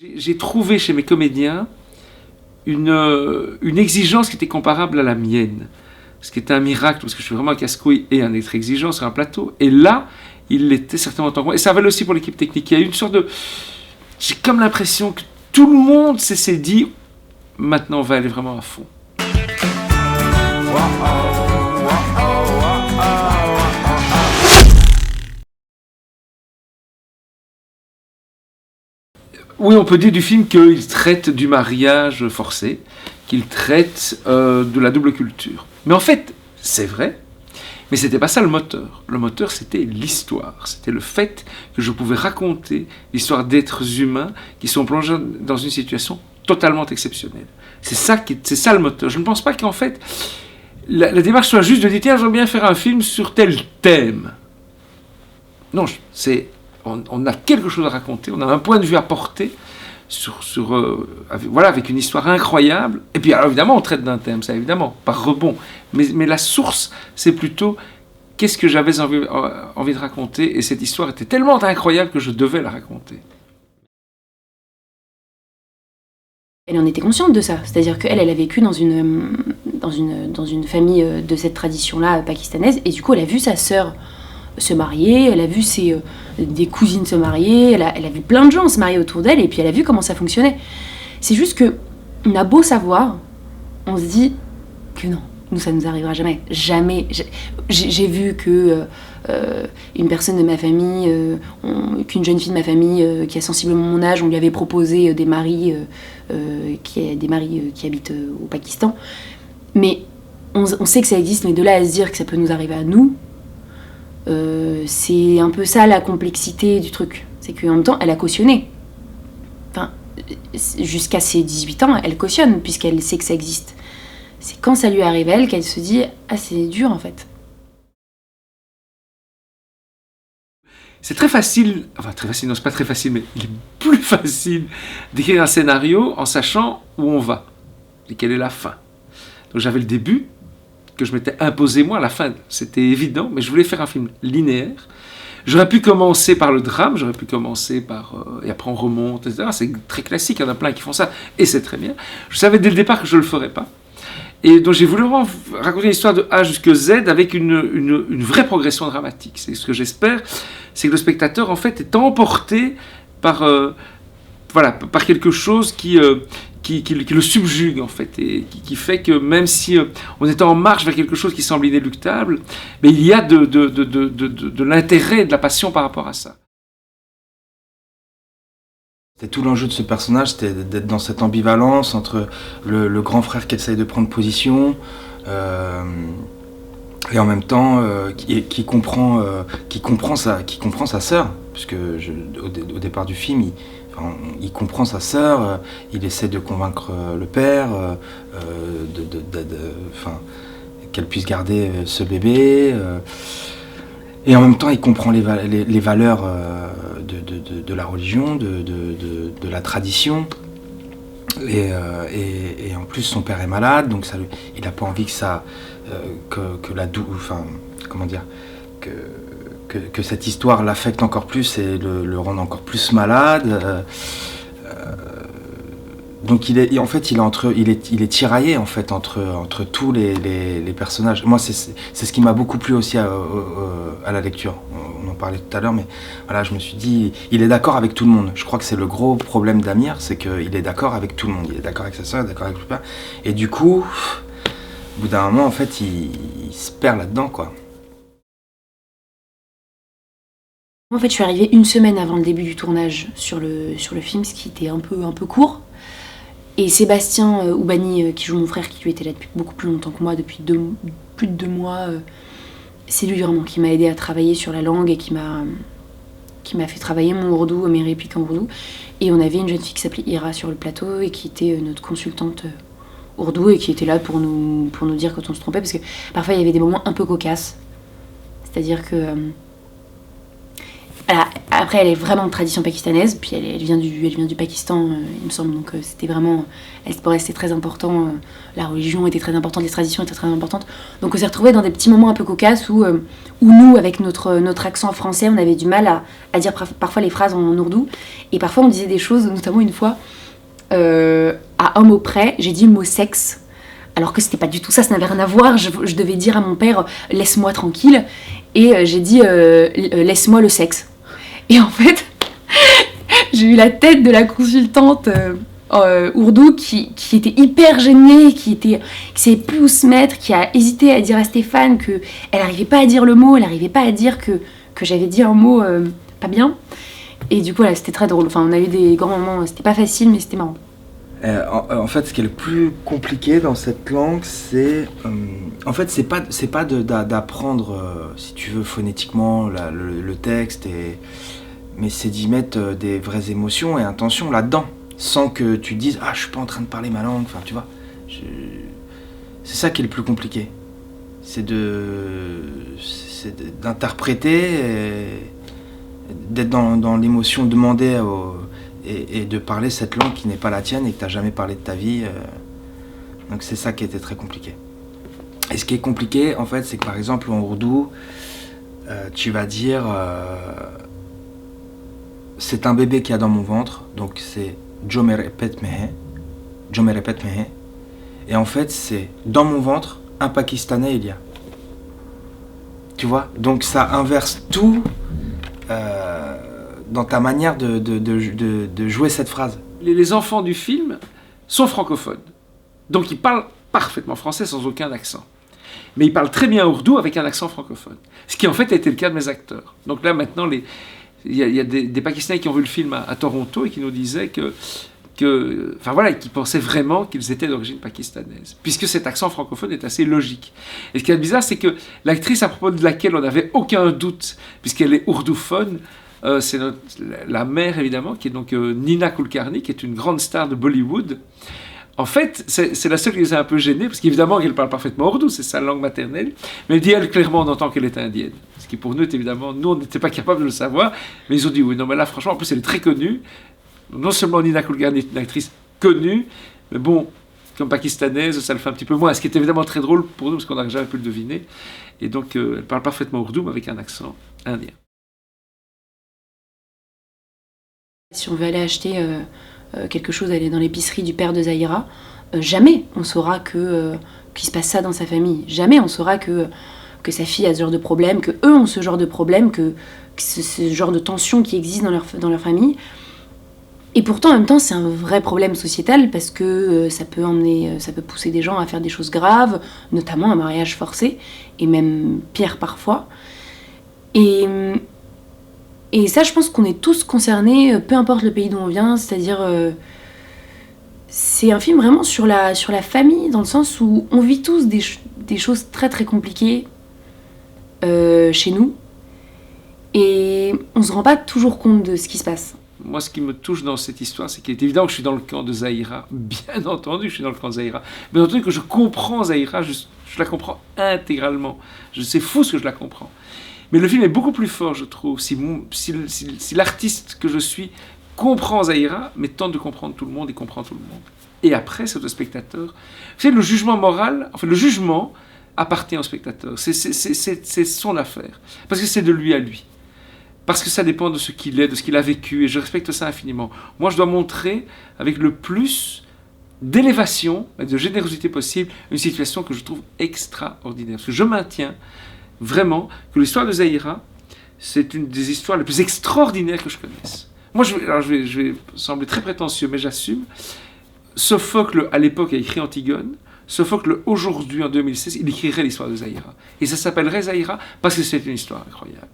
J'ai trouvé chez mes comédiens une exigence qui était comparable à la mienne. Ce qui était un miracle, parce que je suis vraiment un casse-couille et un être exigeant sur un plateau. Et là, il l'était certainement tant que moi. Et ça valait aussi pour l'équipe technique. Il y a eu une sorte de... J'ai comme l'impression que tout le monde s'est dit, maintenant on va aller vraiment à fond. Oui, on peut dire du film qu'il traite du mariage forcé, qu'il traite de la double culture. Mais en fait, c'est vrai, mais c'était pas ça le moteur. Le moteur, c'était l'histoire. C'était le fait que je pouvais raconter l'histoire d'êtres humains qui sont plongés dans une situation totalement exceptionnelle. C'est ça le moteur. Je ne pense pas qu'en fait, la démarche soit juste de dire, tiens, j'aimerais bien faire un film sur tel thème. Non, on a quelque chose à raconter, on a un point de vue à porter avec une histoire incroyable. Et puis alors, évidemment, on traite d'un thème, ça évidemment, par rebond. Mais la source, c'est plutôt qu'est-ce que j'avais envie de raconter. Et cette histoire était tellement incroyable que je devais la raconter. Elle en était consciente de ça, c'est-à-dire qu'elle a vécu dans une famille de cette tradition-là pakistanaise, et du coup elle a vu sa sœur se marier, elle a vu des cousines se marier, elle a vu plein de gens se marier autour d'elle, et puis elle a vu comment ça fonctionnait. C'est juste que, on a beau savoir, on se dit que non, nous ça nous arrivera jamais. Jamais. J'ai vu que une personne de ma famille, qu'une jeune fille de ma famille qui a sensiblement mon âge, on lui avait proposé des maris qui habitent au Pakistan. Mais on sait que ça existe, mais de là à se dire que ça peut nous arriver à nous, c'est un peu ça la complexité du truc. C'est qu'en même temps, elle a cautionné. Enfin, jusqu'à ses 18 ans, elle cautionne, puisqu'elle sait que ça existe. C'est quand ça lui arrive à elle qu'elle se dit « Ah, c'est dur en fait ». C'est très facile, non, c'est pas très facile, mais il est plus facile d'écrire un scénario en sachant où on va et quelle est la fin. Donc j'avais le début que je m'étais imposé moi, la fin c'était évident, mais je voulais faire un film linéaire. J'aurais pu commencer par le drame, j'aurais pu commencer par... et après on remonte, etc. C'est très classique, il y en a plein qui font ça, et c'est très bien. Je savais dès le départ que je ne le ferais pas. Et donc j'ai voulu vraiment raconter l'histoire de A jusqu'à Z avec une vraie progression dramatique. C'est ce que j'espère, c'est que le spectateur en fait est emporté par quelque chose qui le subjugue en fait, et qui fait que même si on est en marche vers quelque chose qui semble inéluctable, mais il y a de l'intérêt, de la passion par rapport à ça. C'était tout l'enjeu de ce personnage, c'était d'être dans cette ambivalence entre le grand frère qui essaye de prendre position et en même temps qui comprend sa sœur, puisque au départ du film, il comprend sa sœur, il essaie de convaincre le père qu'elle puisse garder ce bébé. Et en même temps, il comprend les valeurs de la religion, de la tradition. Et en plus, son père est malade, donc il n'a pas envie que cette histoire l'affecte encore plus et le rende encore plus malade. Donc il est tiraillé en fait entre tous les personnages. Moi c'est ce qui m'a beaucoup plu aussi à la lecture. On en parlait tout à l'heure, mais voilà, je me suis dit, il est d'accord avec tout le monde. Je crois que c'est le gros problème d'Amir, c'est qu'il est d'accord avec tout le monde. Il est d'accord avec sa soeur, il est d'accord avec le père. Et du coup, au bout d'un moment, en fait, il se perd là-dedans, quoi. En fait, je suis arrivée une semaine avant le début du tournage sur le film, ce qui était un peu court. Et Sébastien Oubani, qui joue mon frère, qui lui était là depuis beaucoup plus longtemps que moi, depuis plus de 2 mois, c'est lui vraiment qui m'a aidé à travailler sur la langue et qui m'a fait travailler mon ourdou, mes répliques en ourdou. Et on avait une jeune fille qui s'appelait Ira sur le plateau et qui était notre consultante ourdou et qui était là pour nous dire quand on se trompait, parce que parfois il y avait des moments un peu cocasses. C'est-à-dire que Après, elle est vraiment de tradition pakistanaise, puis elle vient du Pakistan, il me semble, donc c'était vraiment... Pour elle, c'était très important, la religion était très importante, les traditions étaient très importantes. Donc on s'est retrouvés dans des petits moments un peu cocasses où nous, avec notre accent français, on avait du mal à dire parfois les phrases en ourdou, et parfois on disait des choses, notamment une fois, à un mot près, j'ai dit le mot sexe, alors que c'était pas du tout ça, ça n'avait rien à voir, je devais dire à mon père « laisse-moi tranquille », et j'ai dit « laisse-moi le sexe ». Et en fait, j'ai eu la tête de la consultante ourdou qui était hyper gênée, qui savait plus où se mettre, qui a hésité à dire à Stéphane qu'elle n'arrivait pas à dire le mot, elle n'arrivait pas à dire que j'avais dit un mot pas bien. Et du coup, là, c'était très drôle. Enfin, on a eu des grands moments, c'était pas facile, mais c'était marrant. En fait, ce qui est le plus compliqué dans cette langue, c'est... en fait, c'est pas d'apprendre, si tu veux, phonétiquement le texte, mais c'est d'y mettre des vraies émotions et intentions là-dedans, sans que tu te dises « Ah, je suis pas en train de parler ma langue », enfin, tu vois. C'est ça qui est le plus compliqué. C'est d'interpréter, d'être dans l'émotion, demander et de parler cette langue qui n'est pas la tienne et que tu n'as jamais parlé de ta vie. Donc c'est ça qui était très compliqué. Et ce qui est compliqué, en fait, c'est que par exemple en ourdou, tu vas dire c'est un bébé qui a dans mon ventre, donc c'est Jo me répète mehe, Jo me répète mehe. Et en fait, c'est dans mon ventre, un Pakistanais il y a. Tu vois? Donc ça inverse tout dans ta manière de jouer cette phrase. Les enfants du film sont francophones. Donc ils parlent parfaitement français sans aucun accent. Mais ils parlent très bien ourdou avec un accent francophone. Ce qui en fait a été le cas de mes acteurs. Donc là maintenant, il y a des Pakistanais qui ont vu le film à Toronto et qui nous disaient enfin voilà, qui pensaient vraiment qu'ils étaient d'origine pakistanaise, puisque cet accent francophone est assez logique. Et ce qui est bizarre, c'est que l'actrice à propos de laquelle on n'avait aucun doute, puisqu'elle est ourdouphone, c'est la mère évidemment, qui est donc Nina Kulkarni, qui est une grande star de Bollywood. En fait, c'est la seule qui les a un peu gênés, parce qu'évidemment qu'elle parle parfaitement ourdou, c'est sa langue maternelle, mais elle dit, elle, clairement, on entend qu'elle est indienne. Ce qui pour nous est évidemment, nous on n'était pas capable de le savoir, mais ils ont dit oui, non mais là franchement, en plus elle est très connue. Non seulement Nina Kulkarni est une actrice connue, mais bon, comme pakistanaise, ça le fait un petit peu moins. Ce qui est évidemment très drôle pour nous, parce qu'on n'a jamais pu le deviner. Et donc, elle parle parfaitement ourdou, mais avec un accent indien. Si on veut aller acheter quelque chose, aller dans l'épicerie du père de Zahira, jamais on saura qu'il se passe ça dans sa famille. Jamais on saura que sa fille a ce genre de problème, que eux ont ce genre de problème, que ce genre de tension qui existe dans leur famille. Et pourtant, en même temps, c'est un vrai problème sociétal parce que ça peut pousser des gens à faire des choses graves, notamment un mariage forcé, et même pire parfois. Et ça, je pense qu'on est tous concernés, peu importe le pays d'où on vient, c'est-à-dire... c'est un film vraiment sur la famille, dans le sens où on vit tous des choses très très compliquées chez nous, et on se rend pas toujours compte de ce qui se passe. Moi, ce qui me touche dans cette histoire, c'est qu'il est évident que je suis dans le camp de Zahira. Bien entendu, je suis dans le camp de Zahira. Bien entendu que je comprends Zahira, je la comprends intégralement. C'est fou ce que je la comprends. Mais le film est beaucoup plus fort, je trouve, si l'artiste que je suis comprend Zahira, mais tente de comprendre tout le monde et comprend tout le monde. Et après, c'est au spectateur. Vous savez, le jugement moral, enfin le jugement appartient au spectateur. C'est son affaire. Parce que c'est de lui à lui. Parce que ça dépend de ce qu'il est, de ce qu'il a vécu, et je respecte ça infiniment. Moi, je dois montrer avec le plus d'élévation et de générosité possible une situation que je trouve extraordinaire. Parce que je maintiens vraiment que l'histoire de Zahira, c'est une des histoires les plus extraordinaires que je connaisse. Moi, je vais sembler très prétentieux, mais j'assume. Sophocle, à l'époque, a écrit Antigone. Sophocle, aujourd'hui, en 2016, il écrirait l'histoire de Zahira. Et ça s'appellerait Zahira parce que c'est une histoire incroyable.